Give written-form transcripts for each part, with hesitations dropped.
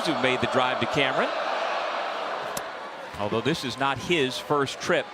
who made the drive to Cameron. Although this is not his first trip.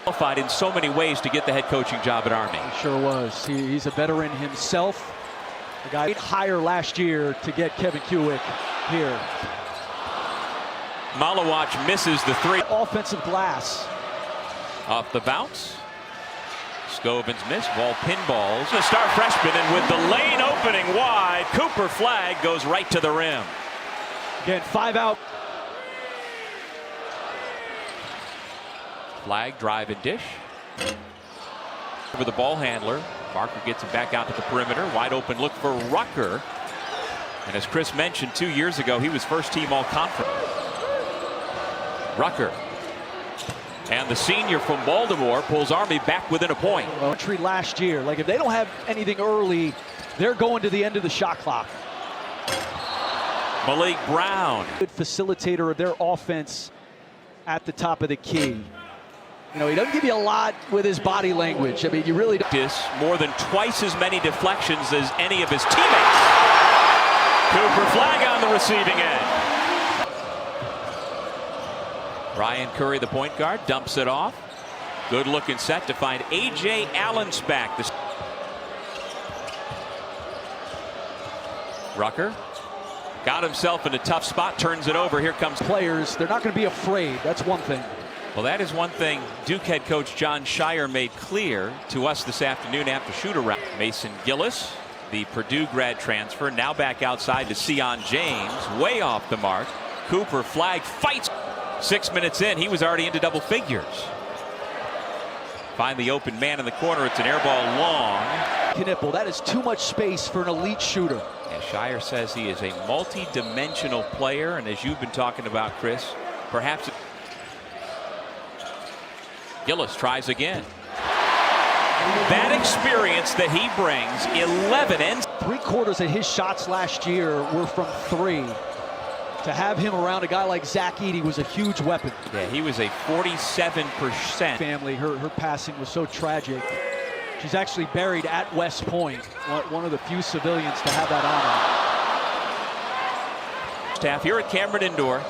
Qualified in so many ways to get the head coaching job at Army. He sure was. He's a veteran himself. The guy higher last year to get Kevin Kuick here. Malawach misses the three. Offensive glass. Off the bounce. Scovins missed. Ball pinballs. The star freshman, and with the lane opening wide, Cooper Flagg goes right to the rim. Again, 5 out. Flagg drive and dish. Over the ball handler. Barker gets it back out to the perimeter. Wide open look for Rucker. And as Chris mentioned, 2 years ago, he was first team all-conference. Rucker. And the senior from Baltimore pulls Army back within a point. Entry last year. Like, if they don't have anything early, they're going to the end of the shot clock. Malik Brown. Good facilitator of their offense at the top of the key. You know, he doesn't give you a lot with his body language. I mean, you really don't. More than twice as many deflections as any of his teammates. Cooper Flagg on the receiving end. Ryan Curry, the point guard, dumps it off. Good looking set to find A.J. Allensback. Rucker got himself in a tough spot, turns it over. Here comes players. They're not going to be afraid. That's one thing. Well, that is one thing Duke head coach John Shire made clear to us this afternoon after shoot-around. Mason Gillis, the Purdue grad transfer, now back outside to Sion James, way off the mark. Cooper Flagg fights. 6 minutes in, he was already into double figures. Find the open man in the corner. It's an air ball long. Knipple, that is too much space for an elite shooter. And Shire says he is a multi-dimensional player, and as you've been talking about, Chris, perhaps. Gillis tries again. That experience that he brings, 11 ends. 3/4 of his shots last year were from 3. To have him around a guy like Zach Edey was a huge weapon. Yeah, he was a 47%. Family, her passing was so tragic. She's actually buried at West Point, one of the few civilians to have that honor. Staff here at Cameron Indoor.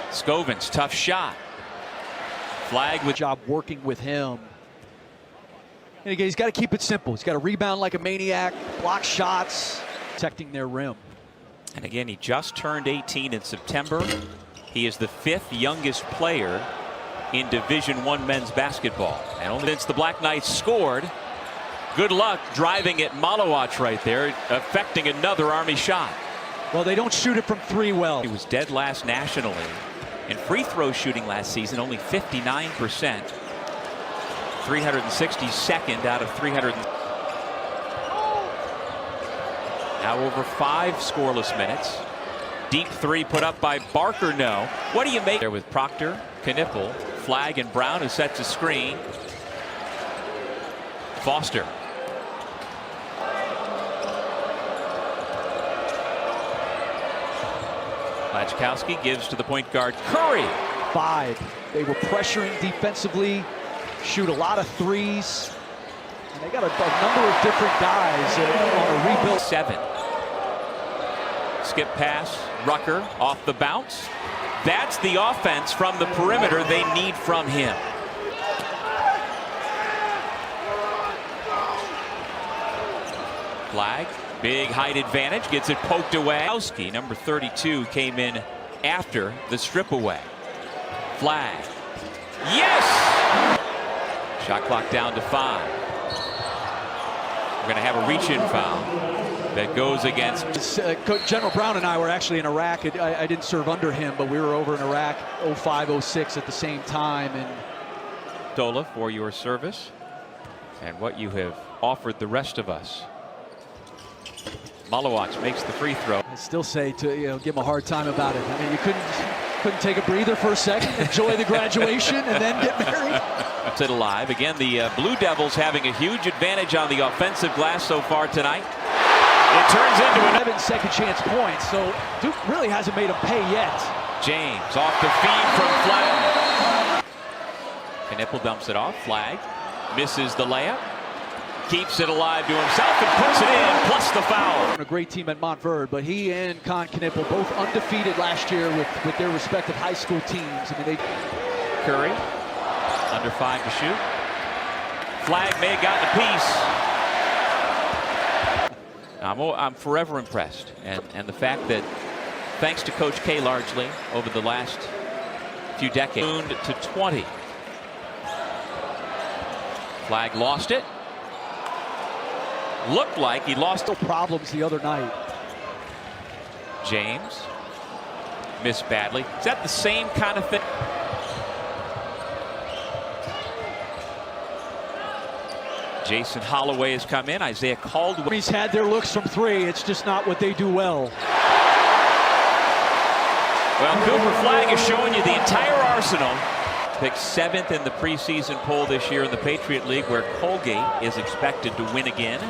Scovins, tough shot. Flagg with job working with him. And again, he's got to keep it simple. He's got to rebound like a maniac, block shots, protecting their rim. And again, he just turned 18 in September. He is the 5th youngest player in Division I men's basketball. And only since the Black Knights scored, good luck driving at Malawach right there, affecting another Army shot. Well, they don't shoot it from 3 well. He was dead last nationally. In free throw shooting last season, only 59%. 362nd out of 300. Now over 5 scoreless minutes. Deep 3 put up by Barker. No. What do you make there with Proctor, Knipple, Flagg, and Brown, who sets a screen? Foster. Lachkowski gives to the point guard Curry. 5. They were pressuring defensively. Shoot a lot of 3s. And they got a number of different guys on a rebuild. 7. Skip pass. Rucker off the bounce. That's the offense from the perimeter they need from him. Flagg, big height advantage, gets it poked away. Number 32 came in after the strip away. Flagg. Yes! Shot clock down to 5. We're going to have a reach-in foul that goes against. General Brown and I were actually in Iraq. I didn't serve under him, but we were over in Iraq 05, 06 at the same time. And Dola, for your service and what you have offered the rest of us. Malawach makes the free throw. I still say to give him a hard time about it. I mean, you couldn't take a breather for a second, enjoy the graduation, and then get married. It alive again. The Blue Devils having a huge advantage on the offensive glass so far tonight. It turns into 11 second chance points, so Duke really hasn't made them pay yet. James off the feed from Flagg. Knipple dumps it off. Flag. Misses the layup. Keeps it alive to himself and puts it in, plus the foul. A great team at Montverde, but he and Con Knipple both undefeated last year with their respective high school teams. I mean, Curry, under 5 to shoot. Flag may have gotten a piece. I'm forever impressed, and the fact that, thanks to Coach K largely over the last few decades, tuned to 20. Flag lost it. Looked like he lost problems the other night. James missed badly. Is that the same kind of thing? Jason Holloway has come in. Isaiah Caldwell. He's had their looks from 3. It's just not what they do well. Well, Cooper Flag is showing you the entire arsenal. Picked 7th in the preseason poll this year in the Patriot League, where Colgate is expected to win again.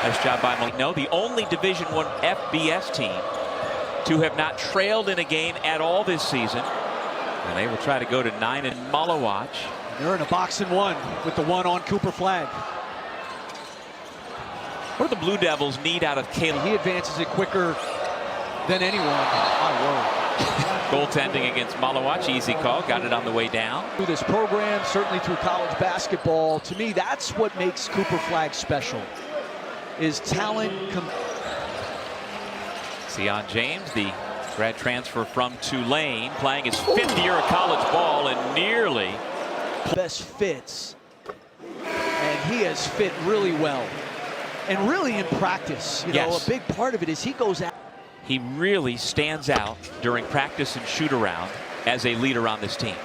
Nice job by Malik. No, the only Division I FBS team to have not trailed in a game at all this season. And they will try to go to 9 in Malawach. They're in a box and 1 with the 1 on Cooper Flag. What do the Blue Devils need out of Caleb? He advances it quicker than anyone. My word. Goaltending against Malawach, easy call, got it on the way down. Through this program, certainly through college basketball, to me, that's what makes Cooper Flag special, is talent. Sion James, the grad transfer from Tulane, playing his 5th year of college ball and nearly best fits, and he has fit really well, and really in practice. You know, a big part of it is he goes out. He really stands out during practice and shoot around as a leader on this team.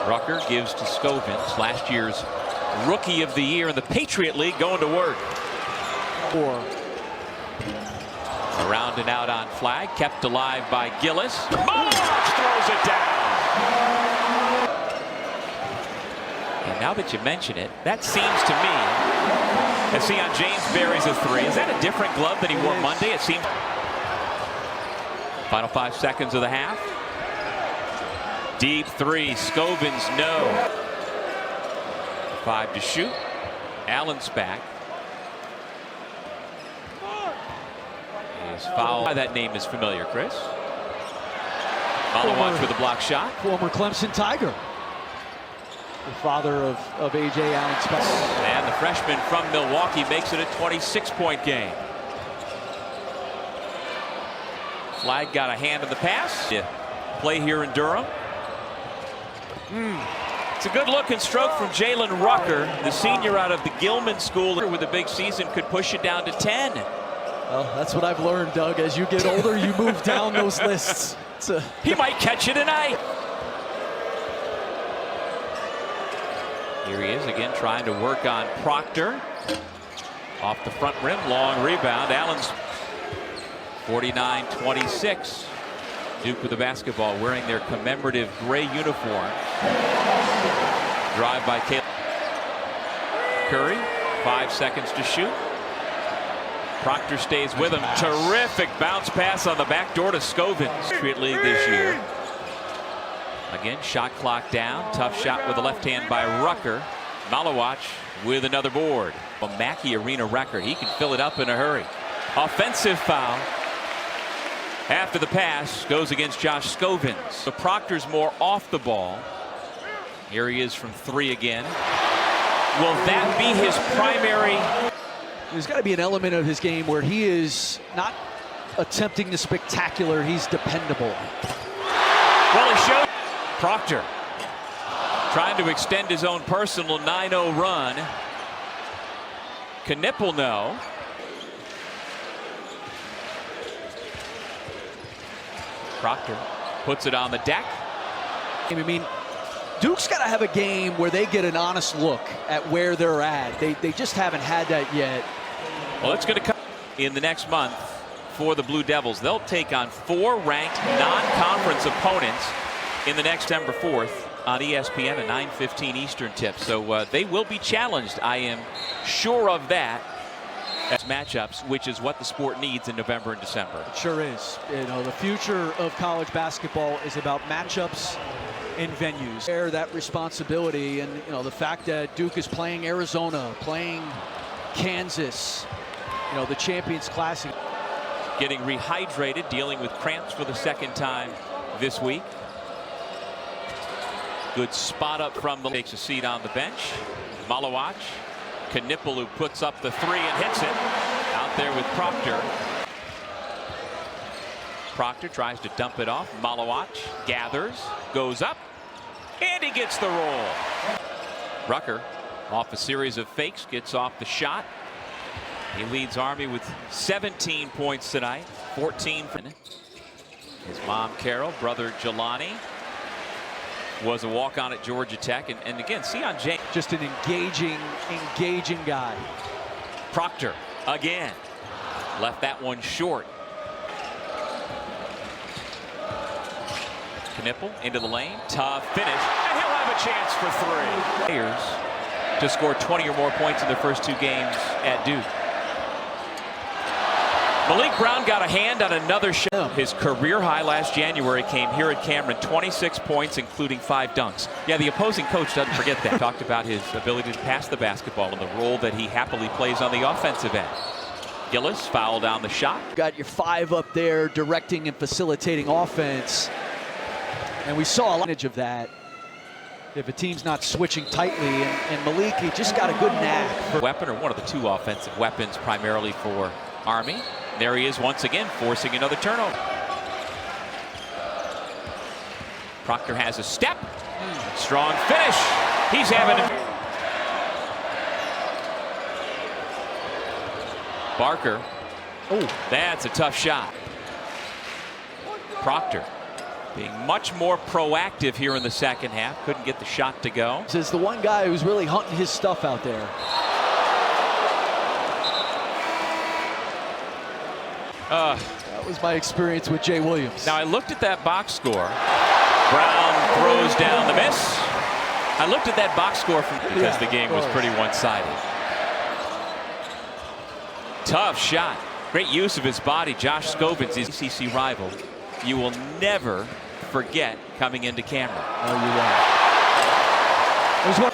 Rucker gives to Scovins, last year's Rookie of the Year in the Patriot League, going to work. Around and out on Flag, kept alive by Gillis. Malawach throws it down. And now that you mention it, that seems to me, as Sion James buries a 3. Is that a different glove than he wore Monday? It seems. Final 5 seconds of the half. Deep 3, Scovins, no. 5 to shoot. Allen's back. Is fouled. That name is familiar, Chris. Malawach with a block shot. Former Clemson Tiger. The father of A.J. Allen Spencer. And the freshman from Milwaukee makes it a 26-point game. Flag got a hand in the pass. Play here in Durham. It's a good-looking stroke from Jalen Rucker, the senior out of the Gilman School. With a big season, could push it down to 10. Well, that's what I've learned, Doug. As you get older, you move down those lists. He might catch you tonight. Here he is again, trying to work on Proctor. Off the front rim, long rebound. Allen's 49-26. Duke with the basketball, wearing their commemorative gray uniform. Drive by Caleb. Curry, 5 seconds to shoot. Proctor stays with him. Terrific bounce pass on the back door to Scovins. Patriot League this year. Again, shot clock down. Tough shot with the left hand by Rucker. Malawach with another board. A Mackey Arena record. He can fill it up in a hurry. Offensive foul. After the pass goes against Josh Scovins. So Proctor's more off the ball. Here he is from 3 again. Will that be his primary? There's got to be an element of his game where he is not attempting the spectacular. He's dependable. Well, he showed Proctor trying to extend his own personal 9-0 run. Knipple no. Proctor puts it on the deck. I mean, Duke's got to have a game where they get an honest look at where they're at. They just haven't had that yet. Well, it's going to come in the next month for the Blue Devils. They'll take on 4 ranked non-conference opponents in the next September 4th on ESPN, a 9:15 Eastern tip. So they will be challenged. I am sure of that. matchups, which is what the sport needs in November and December. It sure is. You know, the future of college basketball is about matchups and venues. Share that responsibility, and you know, the fact that Duke is playing Arizona, playing Kansas, you know, the Champions Classic. Getting rehydrated, dealing with cramps for the second time this week. Good spot up from the, takes a seat on the bench. Malawach, Knipple, who puts up the three and hits it. Out there with Proctor. Proctor tries to dump it off. Malawach gathers, goes up, and he gets the roll. Rucker, off a series of fakes, gets off the shot. He leads Army with 17 points tonight, 14 for his mom, Carol, brother Jelani. Was a walk-on at Georgia Tech, and again, Sion James. Just an engaging guy. Proctor again. Left that one short. Knipple into the lane. Tough finish, and he'll have a chance for three. Players to score 20 or more points in their first two games at Duke. Malik Brown got a hand on another shot. His career high last January came here at Cameron, 26 points, including 5 dunks. Yeah, the opposing coach doesn't forget that. Talked about his ability to pass the basketball and the role that he happily plays on the offensive end. Gillis fouled down the shot. Got your 5 up there directing and facilitating offense. And we saw a lot of that. If a team's not switching tightly, and Malik, he just got a good knack. Weapon, or one of the 2 offensive weapons primarily for Army. There he is once again, forcing another turnover. Proctor has a step. Strong finish. He's having a... Barker. Oh, that's a tough shot. Proctor being much more proactive here in the second half. Couldn't get the shot to go. This is the one guy who's really hunting his stuff out there. That was my experience with Jay Williams. Now I looked at that box score. Brown throws down the miss. I looked at that box score because the game was pretty one-sided. Tough shot. Great use of his body. Josh Scovins, his ACC rival. You will never forget coming into Cameron. Oh, you won't.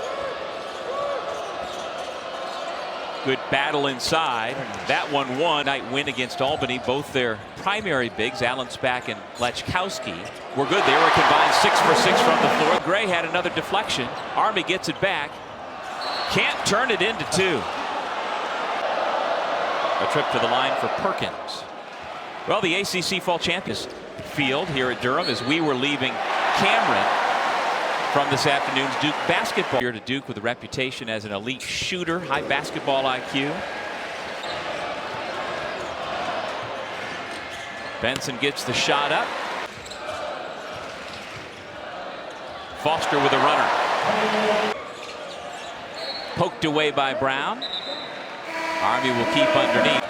Good battle inside. That one won. Night win against Albany. Both their primary bigs, Allen Spack and Lechkowski, were good. They were combined 6 for 6 from the floor. Gray had another deflection. Army gets it back. Can't turn it into 2. A trip to the line for Perkins. Well, the ACC Fall Champions field here at Durham as we were leaving Cameron from this afternoon's Duke basketball. Here to Duke with a reputation as an elite shooter, high basketball IQ. Benson gets the shot up. Foster with a runner. Poked away by Brown. Army will keep underneath.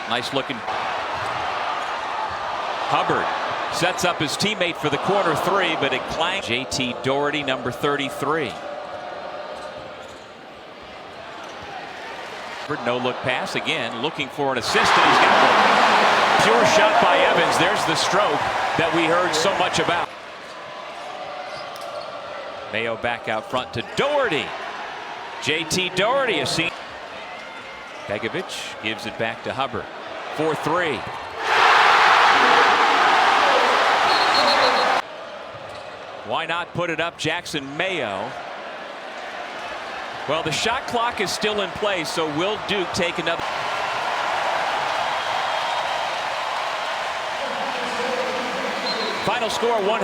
Nice looking. Hubbard sets up his teammate for the corner 3, but it clanged. JT Doherty, number 33. No look pass again, looking for an assist, and he's got one. Pure shot by Evans. There's the stroke that we heard so much about. Mayo back out front to Doherty. JT Doherty, a scene. Begovic gives it back to Hubbard. 4-3. Why not put it up, Jackson Mayo? Well, the shot clock is still in place, so will Duke take another? Final score 1.